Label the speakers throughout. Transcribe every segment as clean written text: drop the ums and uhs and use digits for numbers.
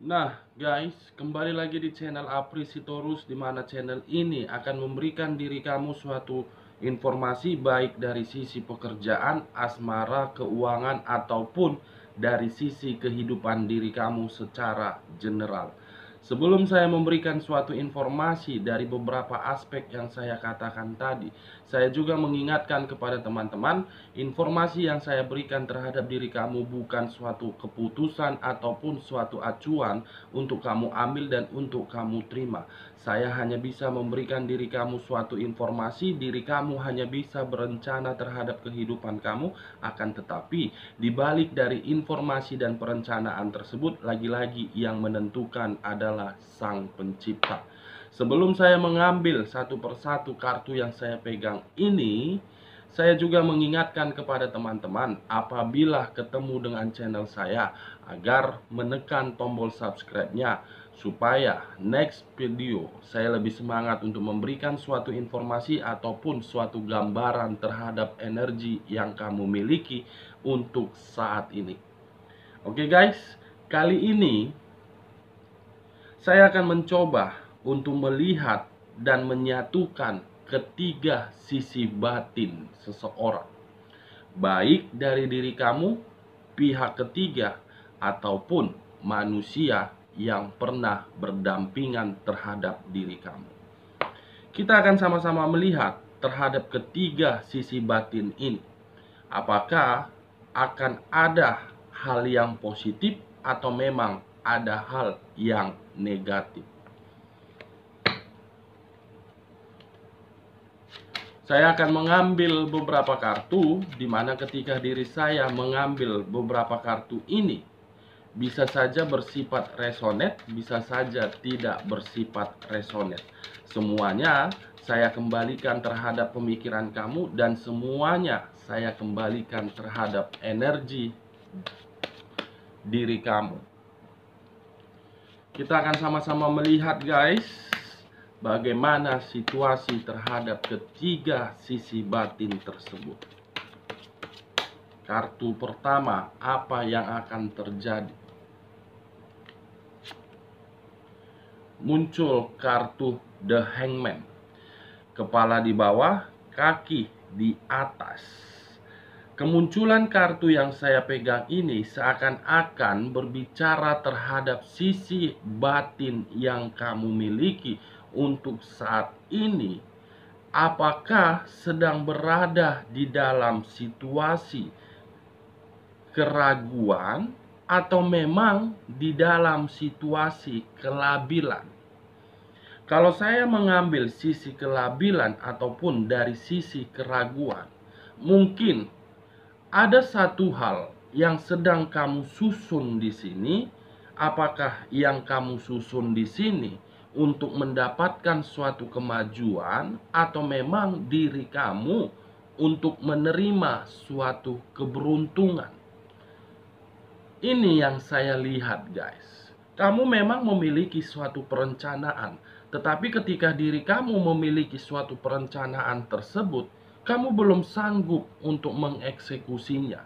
Speaker 1: Nah, guys, kembali lagi di channel Apri Sitorus, di mana channel ini akan memberikan diri kamu suatu informasi baik dari sisi pekerjaan, asmara, keuangan, ataupun dari sisi kehidupan diri kamu secara general. Sebelum saya memberikan suatu informasi dari beberapa aspek yang saya katakan tadi, saya juga mengingatkan kepada teman-teman, informasi yang saya berikan terhadap diri kamu bukan suatu keputusan ataupun suatu acuan untuk kamu ambil dan untuk kamu terima. Saya hanya bisa memberikan diri kamu suatu informasi, diri kamu hanya bisa berencana terhadap kehidupan kamu, akan tetapi di balik dari informasi dan perencanaan tersebut, lagi-lagi yang menentukan adalah Sang Pencipta. Sebelum saya mengambil satu persatu kartu yang saya pegang ini, saya juga mengingatkan kepada teman-teman apabila ketemu dengan channel saya agar menekan tombol subscribe-nya supaya next video saya lebih semangat untuk memberikan suatu informasi ataupun suatu gambaran terhadap energi yang kamu miliki untuk saat ini. Oke guys, kali ini saya akan mencoba untuk melihat dan menyatukan ketiga sisi batin seseorang, baik dari diri kamu, pihak ketiga, ataupun manusia yang pernah berdampingan terhadap diri kamu. Kita akan sama-sama melihat terhadap ketiga sisi batin ini. Apakah akan ada hal yang positif atau memang ada hal yang negatif? Saya akan mengambil beberapa kartu, di mana ketika diri saya mengambil beberapa kartu ini, bisa saja bersifat resonate, bisa saja tidak bersifat resonate. Semuanya saya kembalikan terhadap pemikiran kamu, dan semuanya saya kembalikan terhadap energi diri kamu. Kita akan sama-sama melihat guys, bagaimana situasi terhadap ketiga sisi batin tersebut. Kartu pertama, apa yang akan terjadi? Muncul kartu The Hangman. Kepala di bawah, kaki di atas. Kemunculan kartu yang saya pegang ini seakan-akan berbicara terhadap sisi batin yang kamu miliki untuk saat ini. Apakah sedang berada di dalam situasi keraguan atau memang di dalam situasi kelabilan? Kalau saya mengambil sisi kelabilan ataupun dari sisi keraguan, mungkin ada satu hal yang sedang kamu susun di sini. Apakah yang kamu susun di sini untuk mendapatkan suatu kemajuan atau memang diri kamu untuk menerima suatu keberuntungan? Ini yang saya lihat guys. Kamu memang memiliki suatu perencanaan, tetapi ketika diri kamu memiliki suatu perencanaan tersebut, kamu belum sanggup untuk mengeksekusinya.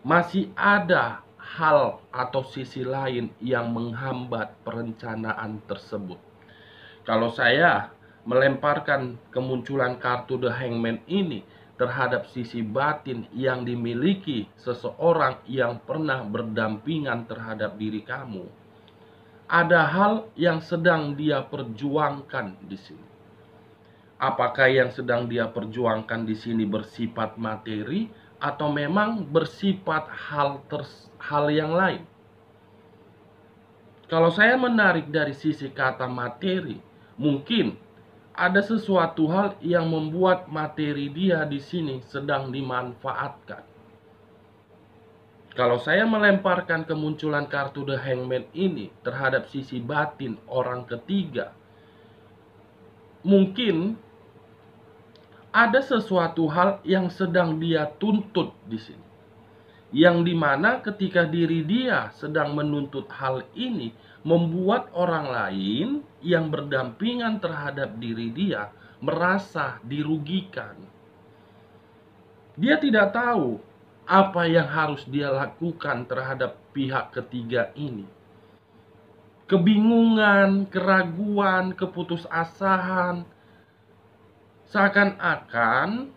Speaker 1: Masih ada hal atau sisi lain yang menghambat perencanaan tersebut. Kalau saya melemparkan kemunculan kartu The Hangman ini terhadap sisi batin yang dimiliki seseorang yang pernah berdampingan terhadap diri kamu, ada hal yang sedang dia perjuangkan di sini. Apakah yang sedang dia perjuangkan di sini bersifat materi atau memang bersifat hal yang lain? Kalau saya menarik dari sisi kata materi, mungkin ada sesuatu hal yang membuat materi dia di sini sedang dimanfaatkan. Kalau saya melemparkan kemunculan kartu The Hangman ini terhadap sisi batin orang ketiga, mungkin ada sesuatu hal yang sedang dia tuntut di sini. Yang dimana ketika diri dia sedang menuntut hal ini, membuat orang lain yang berdampingan terhadap diri dia merasa dirugikan. Dia tidak tahu apa yang harus dia lakukan terhadap pihak ketiga ini. kebingungan, keraguan, keputusasaan. Seakan-akan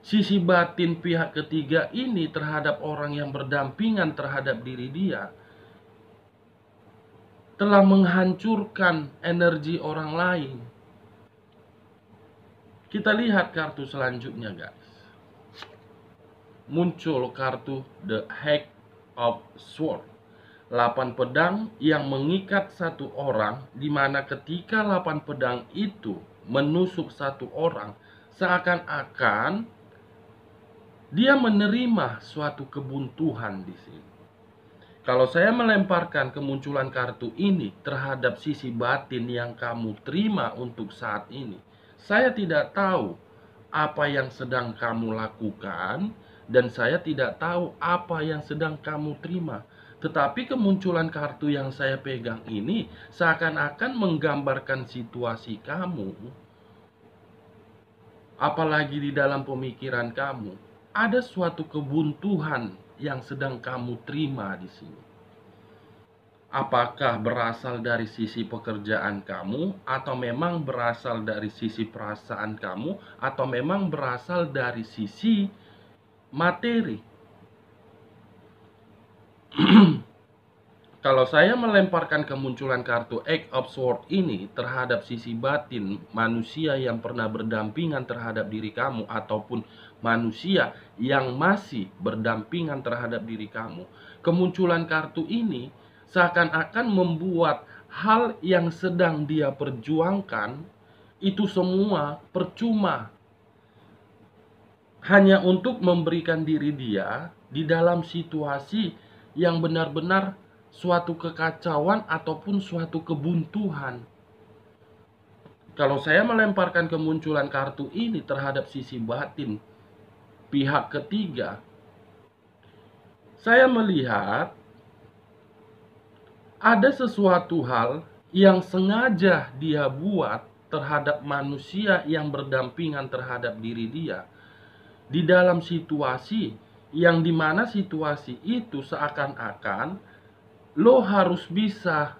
Speaker 1: sisi batin pihak ketiga ini terhadap orang yang berdampingan terhadap diri dia telah menghancurkan energi orang lain. Kita lihat kartu selanjutnya, guys. Muncul kartu The Hag of Swords, 8 pedang yang mengikat satu orang, di mana ketika 8 pedang itu menusuk satu orang, seakan-akan dia menerima suatu kebuntuan di sini. Kalau saya melemparkan kemunculan kartu ini terhadap sisi batin yang kamu terima untuk saat ini, saya tidak tahu apa yang sedang kamu lakukan, dan saya tidak tahu apa yang sedang kamu terima. Tetapi kemunculan kartu yang saya pegang ini seakan-akan menggambarkan situasi kamu. Apalagi di dalam pemikiran kamu, ada suatu kebuntuan yang sedang kamu terima di sini. Apakah berasal dari sisi pekerjaan kamu, atau memang berasal dari sisi perasaan kamu, atau memang berasal dari sisi materi? Kalau saya melemparkan kemunculan kartu Eight of Swords ini terhadap sisi batin manusia yang pernah berdampingan terhadap diri kamu, ataupun manusia yang masih berdampingan terhadap diri kamu, kemunculan kartu ini seakan-akan membuat hal yang sedang dia perjuangkan itu semua percuma, hanya untuk memberikan diri dia di dalam situasi yang benar-benar suatu kekacauan ataupun suatu kebuntuan. Kalau saya melemparkan kemunculan kartu ini terhadap sisi batin pihak ketiga, saya melihat ada sesuatu hal yang sengaja dia buat terhadap manusia yang berdampingan terhadap diri dia, di dalam situasi yang dimana situasi itu seakan-akan lo harus bisa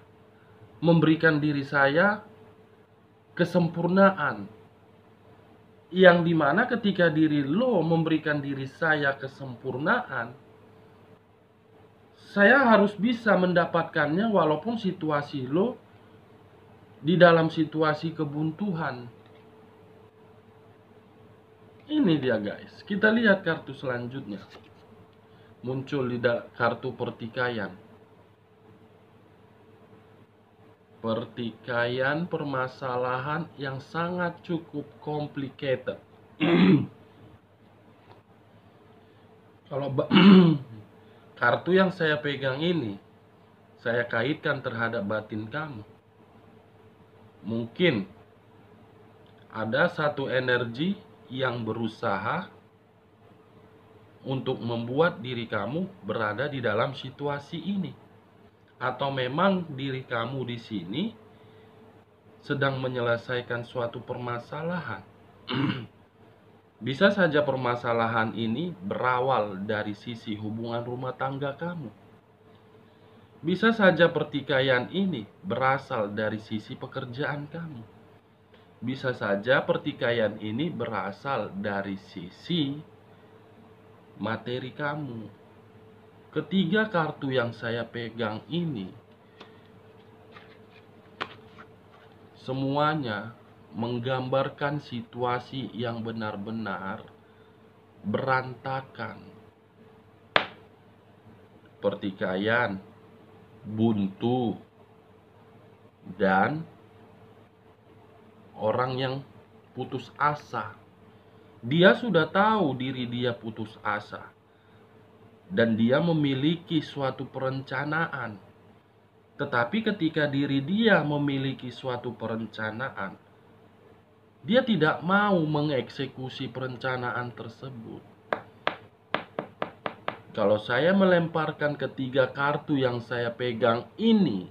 Speaker 1: memberikan diri saya kesempurnaan, yang dimana ketika diri lo memberikan diri saya kesempurnaan, saya harus bisa mendapatkannya walaupun situasi lo di dalam situasi kebuntuan. Ini dia, guys. Kita lihat kartu selanjutnya. Muncul di kartu pertikaian. Pertikaian, permasalahan yang sangat cukup complicated. Kalau kartu yang saya pegang ini saya kaitkan terhadap batin kamu. Mungkin ada satu energi yang berusaha untuk membuat diri kamu berada di dalam situasi ini, atau memang diri kamu di sini sedang menyelesaikan suatu permasalahan. Bisa saja permasalahan ini berawal dari sisi hubungan rumah tangga kamu. Bisa saja pertikaian ini berasal dari sisi pekerjaan kamu. Bisa saja pertikaian ini berasal dari sisi materi kamu. Ketiga kartu yang saya pegang ini semuanya menggambarkan situasi yang benar-benar berantakan. Pertikaian, buntu, dan orang yang putus asa. Dia sudah tahu diri dia putus asa, dan dia memiliki suatu perencanaan. Tetapi ketika diri dia memiliki suatu perencanaan, dia tidak mau mengeksekusi perencanaan tersebut. Kalau saya melemparkan ketiga kartu yang saya pegang ini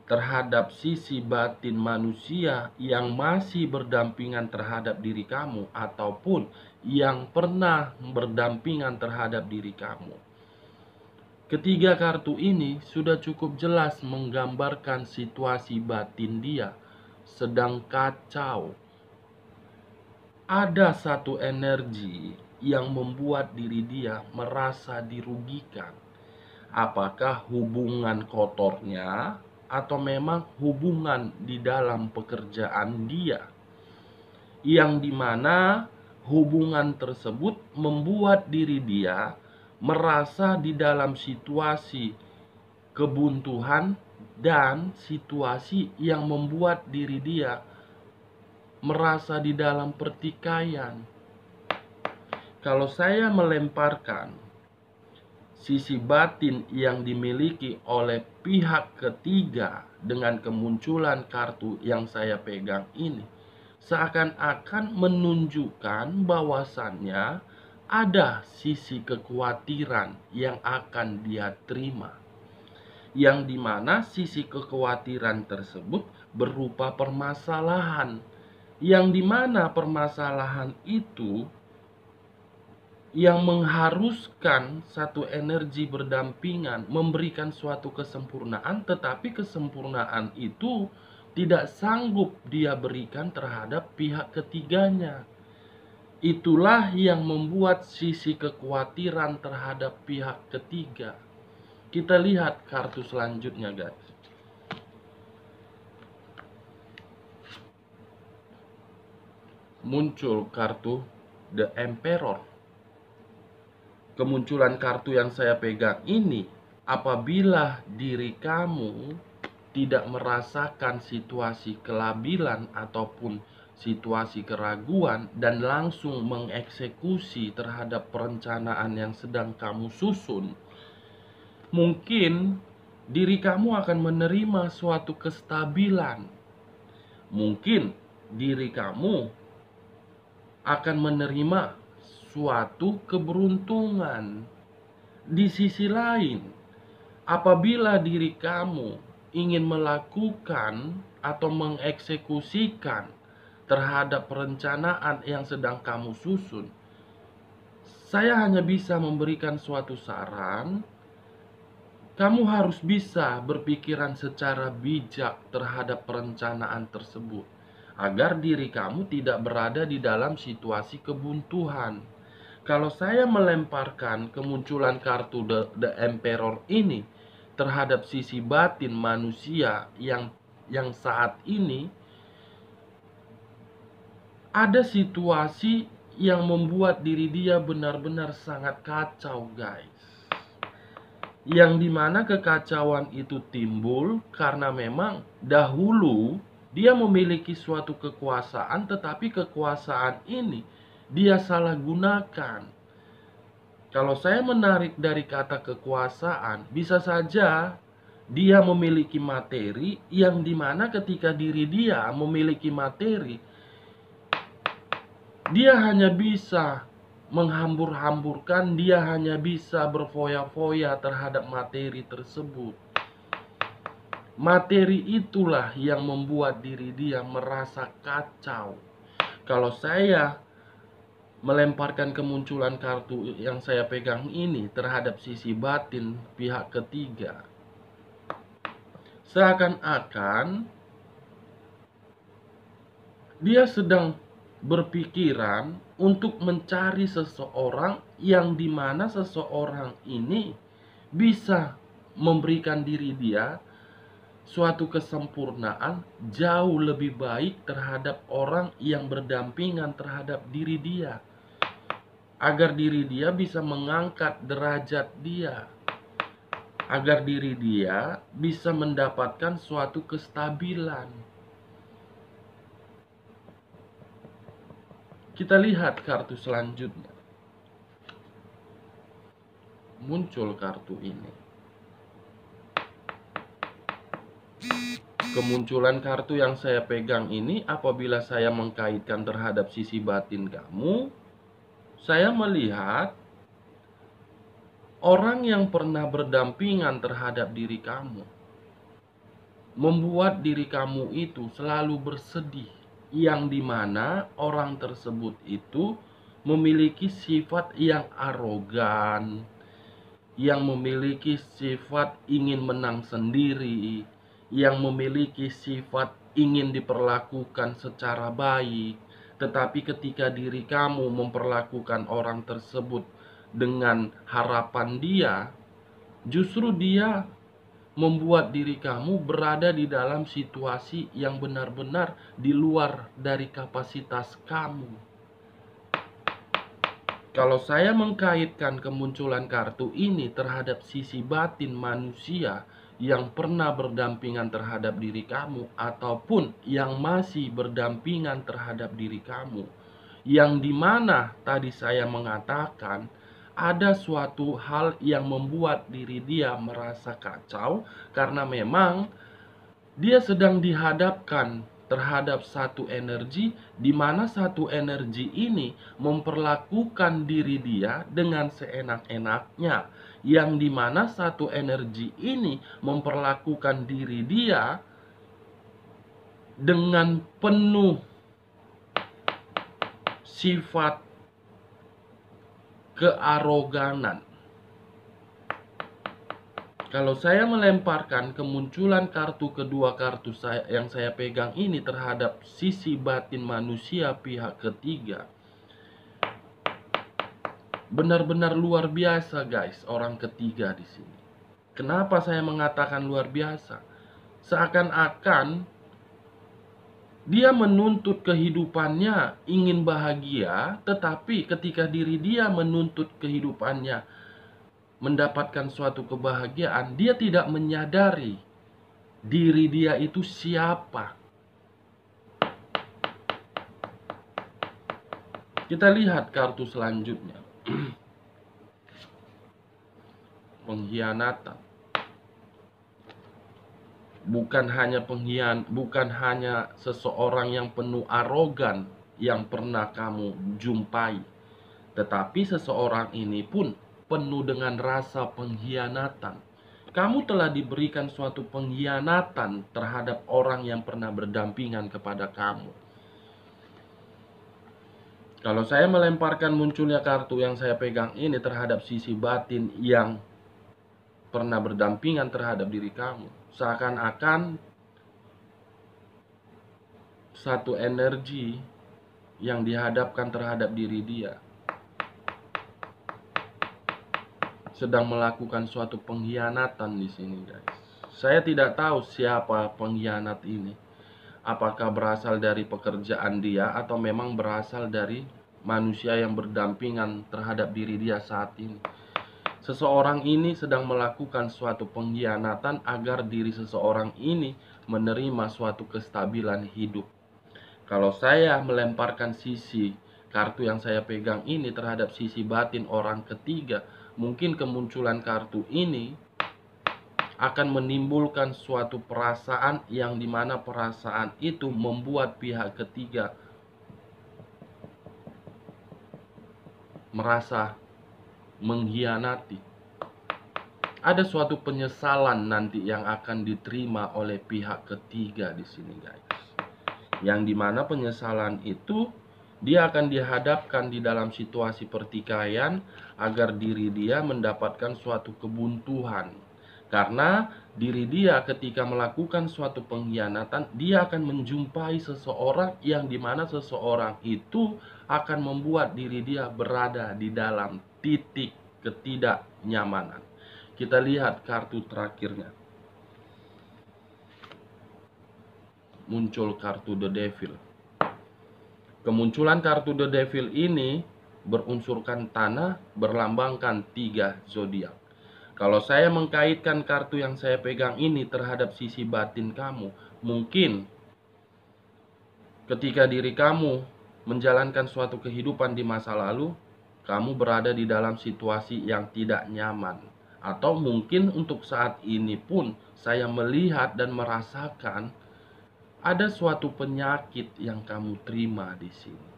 Speaker 1: terhadap sisi batin manusia yang masih berdampingan terhadap diri kamu, ataupun yang pernah berdampingan terhadap diri kamu, Ketiga kartu ini sudah cukup jelas menggambarkan situasi batin dia sedang kacau. Ada satu energi yang membuat diri dia merasa dirugikan. Apakah hubungan kotornya atau memang hubungan di dalam pekerjaan dia, yang dimana hubungan tersebut membuat diri dia merasa di dalam situasi kebuntuan dan situasi yang membuat diri dia merasa di dalam pertikaian. Kalau saya melemparkan sisi batin yang dimiliki oleh pihak ketiga dengan kemunculan kartu yang saya pegang ini, seakan-akan menunjukkan bahwasannya ada sisi kekhawatiran yang akan dia terima, yang dimana sisi kekhawatiran tersebut berupa permasalahan, yang dimana permasalahan itu yang mengharuskan satu energi berdampingan memberikan suatu kesempurnaan, tetapi kesempurnaan itu tidak sanggup dia berikan terhadap pihak ketiganya. Itulah yang membuat sisi kekhawatiran terhadap pihak ketiga. Kita lihat kartu selanjutnya, guys. Muncul kartu The Emperor. Kemunculan kartu yang saya pegang ini, apabila diri kamu tidak merasakan situasi kelabilan ataupun situasi keraguan dan langsung mengeksekusi terhadap perencanaan yang sedang kamu susun, mungkin diri kamu akan menerima suatu kestabilan. Mungkin diri kamu akan menerima suatu keberuntungan. Di sisi lain, apabila diri kamu ingin melakukan atau mengeksekusikan terhadap perencanaan yang sedang kamu susun, saya hanya bisa memberikan suatu saran. Kamu harus bisa berpikiran secara bijak terhadap perencanaan tersebut, agar diri kamu tidak berada di dalam situasi kebuntuan. Kalau saya melemparkan kemunculan kartu The Emperor ini terhadap sisi batin manusia yang saat ini ada situasi yang membuat diri dia benar-benar sangat kacau, guys. Yang dimana kekacauan itu timbul karena memang dahulu dia memiliki suatu kekuasaan, tetapi kekuasaan ini dia salah gunakan. Kalau saya menarik dari kata kekuasaan, bisa saja dia memiliki materi, yang dimana ketika diri dia memiliki materi, dia hanya bisa menghambur-hamburkan, dia hanya bisa berfoya-foya terhadap materi tersebut. Materi itulah yang membuat diri dia merasa kacau. Kalau saya melemparkan kemunculan kartu yang saya pegang ini terhadap sisi batin pihak ketiga, seakan-akan dia sedang berpikiran untuk mencari seseorang yang dimana seseorang ini bisa memberikan diri dia suatu kesempurnaan jauh lebih baik terhadap orang yang berdampingan terhadap diri dia, agar diri dia bisa mengangkat derajat dia, agar diri dia bisa mendapatkan suatu kestabilan. Kita lihat kartu selanjutnya. Muncul kartu ini. Kemunculan kartu yang saya pegang ini, apabila saya mengkaitkan terhadap sisi batin kamu, saya melihat orang yang pernah berdampingan terhadap diri kamu, membuat diri kamu itu selalu bersedih, yang dimana orang tersebut itu memiliki sifat yang arogan, yang memiliki sifat ingin menang sendiri, yang memiliki sifat ingin diperlakukan secara baik. Tetapi ketika diri kamu memperlakukan orang tersebut dengan harapan dia, justru dia membuat diri kamu berada di dalam situasi yang benar-benar di luar dari kapasitas kamu. Kalau saya mengkaitkan kemunculan kartu ini terhadap sisi batin manusia yang pernah berdampingan terhadap diri kamu, ataupun yang masih berdampingan terhadap diri kamu, yang dimana tadi saya mengatakan ada suatu hal yang membuat diri dia merasa kacau karena memang dia sedang dihadapkan terhadap satu energi, di mana satu energi ini memperlakukan diri dia dengan seenak-enaknya, yang dimana satu energi ini memperlakukan diri dia dengan penuh sifat kearoganan. Kalau saya melemparkan kemunculan kartu kedua kartu yang saya pegang ini terhadap sisi batin manusia pihak ketiga, benar-benar luar biasa guys, orang ketiga di sini. Kenapa saya mengatakan luar biasa? Seakan-akan dia menuntut kehidupannya ingin bahagia, tetapi ketika diri dia menuntut kehidupannya mendapatkan suatu kebahagiaan, dia tidak menyadari diri dia itu siapa. Kita lihat kartu selanjutnya. Pengkhianatan. Bukan hanya seseorang yang penuh arogan yang pernah kamu jumpai, tetapi seseorang ini pun penuh dengan rasa pengkhianatan. Kamu telah diberikan suatu pengkhianatan terhadap orang yang pernah berdampingan kepada kamu. Kalau saya melemparkan munculnya kartu yang saya pegang ini terhadap sisi batin yang pernah berdampingan terhadap diri kamu, seakan-akan satu energi yang dihadapkan terhadap diri dia sedang melakukan suatu pengkhianatan di sini, guys. Saya tidak tahu siapa pengkhianat ini. Apakah berasal dari pekerjaan dia atau memang berasal dari manusia yang berdampingan terhadap diri dia saat ini. Seseorang ini sedang melakukan suatu pengkhianatan agar diri seseorang ini menerima suatu kestabilan hidup. Kalau saya melemparkan sisi kartu yang saya pegang ini terhadap sisi batin orang ketiga, mungkin kemunculan kartu ini akan menimbulkan suatu perasaan yang dimana perasaan itu membuat pihak ketiga merasa mengkhianati. Ada suatu penyesalan nanti yang akan diterima oleh pihak ketiga di sini, guys. Yang dimana penyesalan itu dia akan dihadapkan di dalam situasi pertikaian agar diri dia mendapatkan suatu kebuntuan. Karena diri dia ketika melakukan suatu pengkhianatan, dia akan menjumpai seseorang yang dimana seseorang itu akan membuat diri dia berada di dalam titik ketidaknyamanan. Kita lihat kartu terakhirnya. Muncul kartu The Devil. Kemunculan kartu The Devil ini berunsurkan tanah, berlambangkan 3 zodiak. Kalau saya mengkaitkan kartu yang saya pegang ini terhadap sisi batin kamu, mungkin ketika diri kamu menjalankan suatu kehidupan di masa lalu, kamu berada di dalam situasi yang tidak nyaman. Atau mungkin untuk saat ini pun saya melihat dan merasakan ada suatu penyakit yang kamu terima di sini.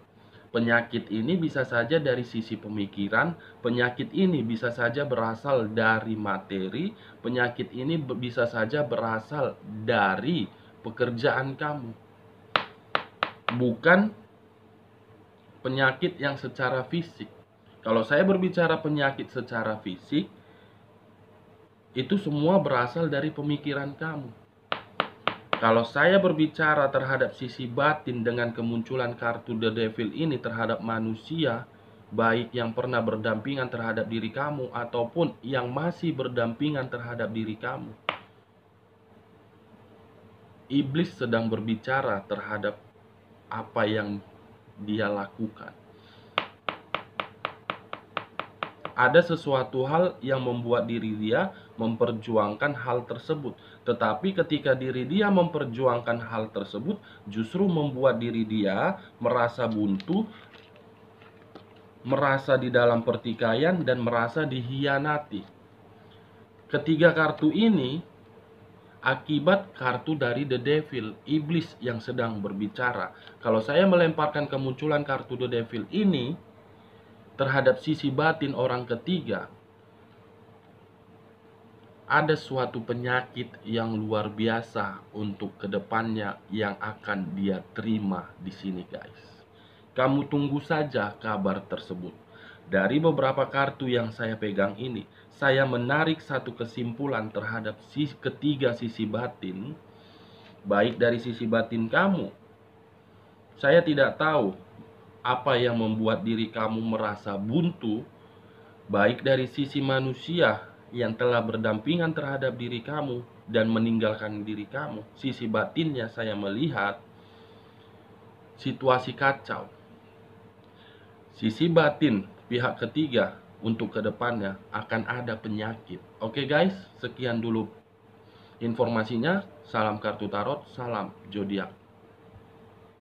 Speaker 1: Penyakit ini bisa saja dari sisi pemikiran, penyakit ini bisa saja berasal dari materi, penyakit ini bisa saja berasal dari pekerjaan kamu. Bukan penyakit yang secara fisik. Kalau saya berbicara penyakit secara fisik, Itu semua berasal dari pemikiran kamu. Kalau saya berbicara terhadap sisi batin dengan kemunculan kartu The Devil ini terhadap manusia, baik yang pernah berdampingan terhadap diri kamu ataupun yang masih berdampingan terhadap diri kamu, iblis sedang berbicara terhadap apa yang dia lakukan. Ada sesuatu hal yang membuat diri dia memperjuangkan hal tersebut. Tetapi ketika diri dia memperjuangkan hal tersebut, justru membuat diri dia merasa buntu, merasa di dalam pertikaian, dan merasa dihianati. Ketiga kartu ini akibat kartu dari The Devil, iblis yang sedang berbicara. Kalau saya melemparkan kemunculan kartu The Devil ini terhadap sisi batin orang ketiga, ada suatu penyakit yang luar biasa untuk kedepannya yang akan dia terima di sini, guys. Kamu tunggu saja kabar tersebut. Dari beberapa kartu yang saya pegang ini, saya menarik satu kesimpulan terhadap ketiga sisi batin, baik dari sisi batin kamu. Saya tidak tahu apa yang membuat diri kamu merasa buntu, baik dari sisi manusia yang telah berdampingan terhadap diri kamu dan meninggalkan diri kamu. Sisi batinnya saya melihat situasi kacau. Sisi batin pihak ketiga untuk kedepannya akan ada penyakit. Oke guys, sekian dulu informasinya. Salam kartu tarot, salam zodiak.